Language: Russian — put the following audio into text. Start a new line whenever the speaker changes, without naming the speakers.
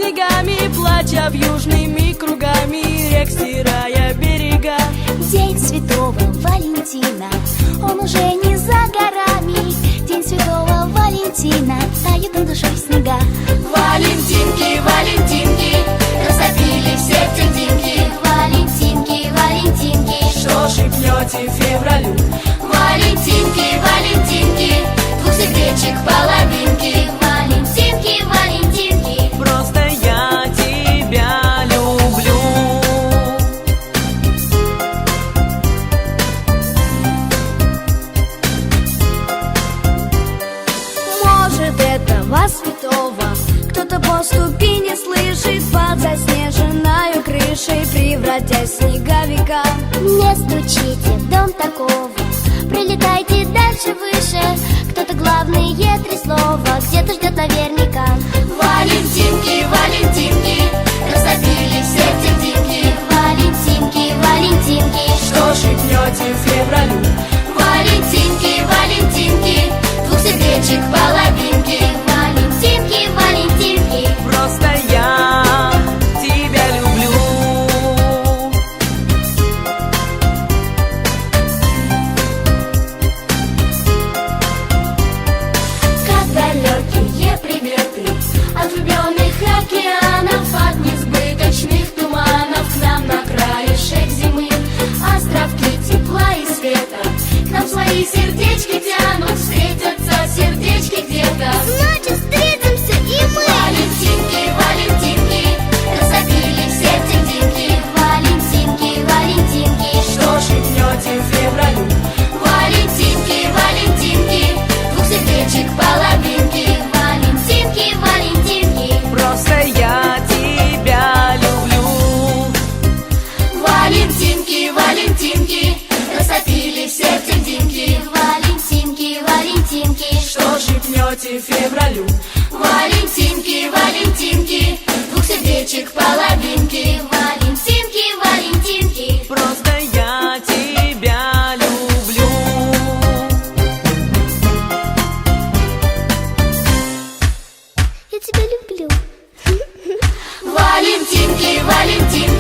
снегами, плача в южными кругами рек, стирая берега.
День Святого Валентина, он уже не за горами. День Святого Валентина, тают над душой снега.
Валентинки, Валентинки, разопили все тельдинки.
Валентинки, Валентинки,
Что шепнете февралю?
Валентинки, Валентинки, двух сердечек половинки.
Валентинки, Валентинки,
Просто я тебя люблю.
может, этого святого кто-то по ступени слышит под заснеженной крышей, превратясь в снеговика. Не стучите в дом такого, прилетайте дальше, выше. Кто-то главные три слова где-то ждет наверняка.
Валентинки, Валентинки, разопили все тельдинки.
Валентинки, Валентинки,
Что шепнете февралю?
Валентинки, Валентинки, двух сердечек половинки.
Валентинки, Валентинки,
Просто я тебя люблю.
Как далекие приметы от влюбленных океанов, от несбыточных туманов к нам на краешек зимы. Островки тепла и света к нам свои сердечки тянут. Встретятся сердечки где-то,
значит встретимся и мы.
Валентинки, Валентинки, разопили все тельдинки.
Валентинки, Валентинки,
Что шепнете февралю?
Валентинки, Валентинки, двух сердечек половинки.
Валентинки, Валентинки,
Просто я тебя люблю.
Валентинки, Валентинки, разопили все тельдинки.
Валентинки, Валентинки,
Что шепнете февралю?
Валентинки, Валентинки, двух сердечек половинки.
Валентинки, Валентинки,
Просто я тебя люблю.
я тебя люблю.
Валентинки, Валентинки,